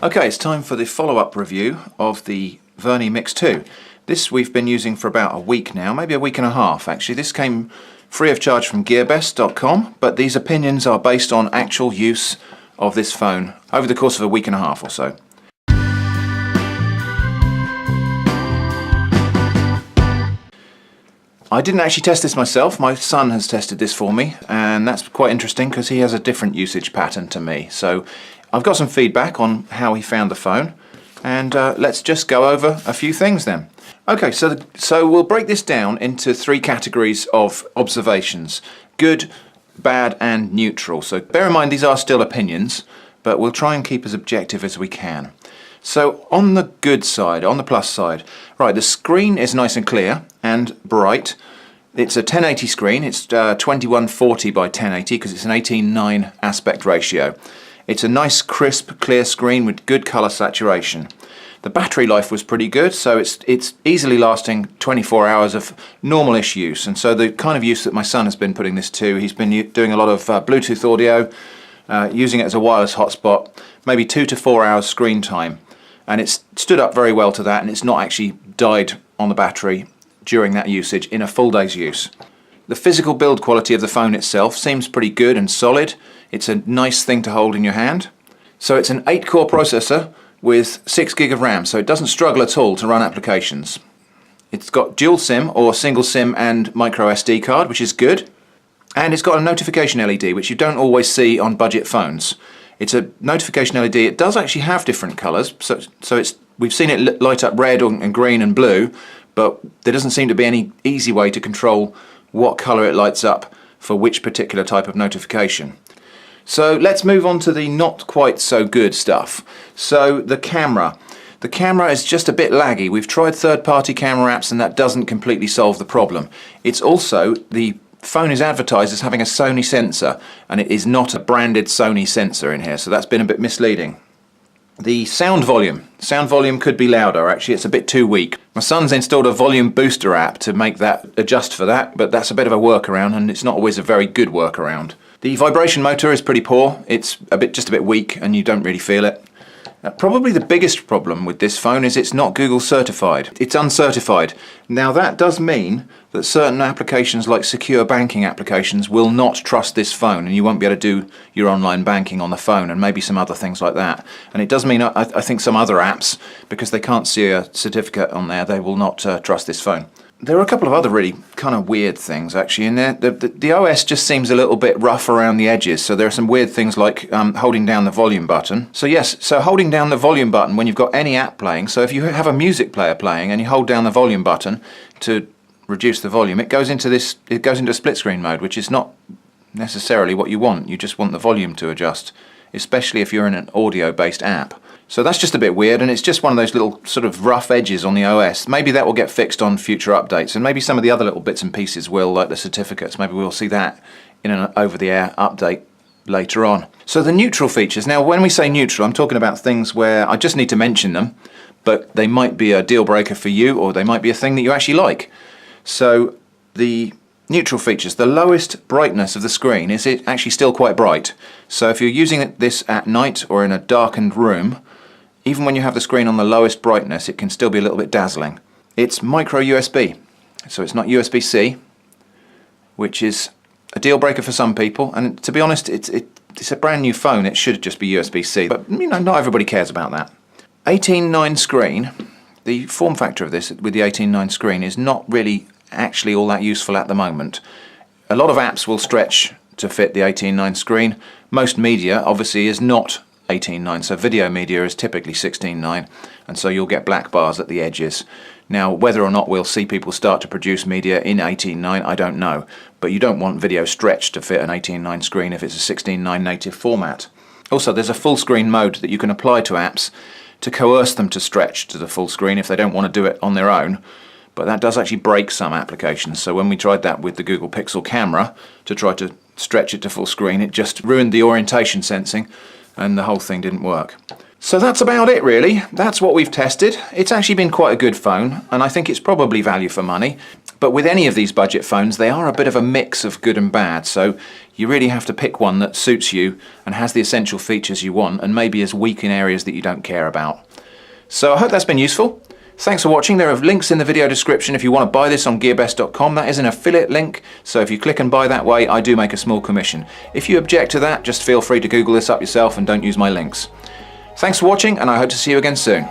Okay, it's time for the follow-up review of the Vernee Mix 2. This we've been using for about a week now, maybe a week and a half actually. This came free of charge from GearBest.com, but these opinions are based on actual use of this phone over the course of a week and a half or so. I didn't actually test this myself, my son has tested this for me, and that's quite interesting because he has a different usage pattern to me. So I've got some feedback on how he found the phone, and let's just go over a few things then. Okay, so we'll break this down into three categories of observations: good, bad and neutral. So bear in mind these are still opinions, but we'll try and keep as objective as we can. So on the good side, on the plus side, right, the screen is nice and clear and bright. It's a 1080 screen, it's 2140 by 1080 because it's an 18:9 aspect ratio. It's a nice crisp clear screen with good colour saturation. The battery life was pretty good, so it's easily lasting 24 hours of normal-ish use. And so the kind of use that my son has been putting this to, he's been doing a lot of Bluetooth audio, using it as a wireless hotspot, maybe 2 to 4 hours screen time. And it's stood up very well to that, and it's not actually died on the battery during that usage in a full day's use. The physical build quality of the phone itself seems pretty good and solid. It's a nice thing to hold in your hand. So it's an 8-core processor with 6 gig of RAM, so it doesn't struggle at all to run applications. It's got dual SIM or single SIM and micro SD card, which is good. And it's got a notification LED, which you don't always see on budget phones. It's a notification LED. It does actually have different colours, so we've seen it light up red and green and blue, but there doesn't seem to be any easy way to control what colour it lights up for which particular type of notification. So let's move on to the not quite so good stuff. So the camera. The camera is just a bit laggy. We've tried third-party camera apps and that doesn't completely solve the problem. It's also, the phone is advertised as having a Sony sensor, and it is not a branded Sony sensor in here, so that's been a bit misleading. The sound volume could be louder. Actually, it's a bit too weak. My son's installed a volume booster app to make that adjust for that, but that's a bit of a workaround, and it's not always a very good workaround. The vibration motor is pretty poor. It's just a bit weak, and you don't really feel it. Probably the biggest problem with this phone is it's not Google certified. It's uncertified. Now that does mean that certain applications like secure banking applications will not trust this phone, and you won't be able to do your online banking on the phone and maybe some other things like that. And it does mean I think some other apps, because they can't see a certificate on there, they will not trust this phone. There are a couple of other really kind of weird things actually in there. The OS just seems a little bit rough around the edges, so there are some weird things like holding down the volume button. So yes, so holding down the volume button when you've got any app playing, so if you have a music player playing and you hold down the volume button to reduce the volume, it goes into split screen mode, which is not necessarily what you want. You just want the volume to adjust, especially if you're in an audio based app. So that's just a bit weird, and it's just one of those little sort of rough edges on the OS. Maybe that will get fixed on future updates, and maybe some of the other little bits and pieces will, like the certificates. Maybe we'll see that in an over-the-air update later on. So the neutral features. Now when we say neutral, I'm talking about things where I just need to mention them, but they might be a deal breaker for you, or they might be a thing that you actually like. So the neutral features, the lowest brightness of the screen is it actually still quite bright. So if you're using this at night or in a darkened room, even when you have the screen on the lowest brightness, it can still be a little bit dazzling. It's micro USB, so it's not USB-C, which is a deal breaker for some people. And to be honest, it's a brand new phone. It should just be USB-C, but you know, not everybody cares about that. 18:9 screen. The form factor of this with the 18:9 screen is not really actually all that useful at the moment. A lot of apps will stretch to fit the 18:9 screen. Most media obviously is not 18:9, so video media is typically 16:9, and so you'll get black bars at the edges. Now whether or not we'll see people start to produce media in 18:9, I don't know, but you don't want video stretched to fit an 18:9 screen if it's a 16:9 native format. Also, there's a full screen mode that you can apply to apps to coerce them to stretch to the full screen if they don't want to do it on their own, but that does actually break some applications. So when we tried that with the Google Pixel camera to try to stretch it to full screen, it just ruined the orientation sensing and the whole thing didn't work. So that's about it really. That's what we've tested. It's actually been quite a good phone, and I think it's probably value for money. But with any of these budget phones, they are a bit of a mix of good and bad, so you really have to pick one that suits you and has the essential features you want, and maybe is weak in areas that you don't care about. So I hope that's been useful. Thanks for watching. There are links in the video description if you want to buy this on GearBest.com. That is an affiliate link, so if you click and buy that way, I do make a small commission. If you object to that, just feel free to Google this up yourself and don't use my links. Thanks for watching, and I hope to see you again soon.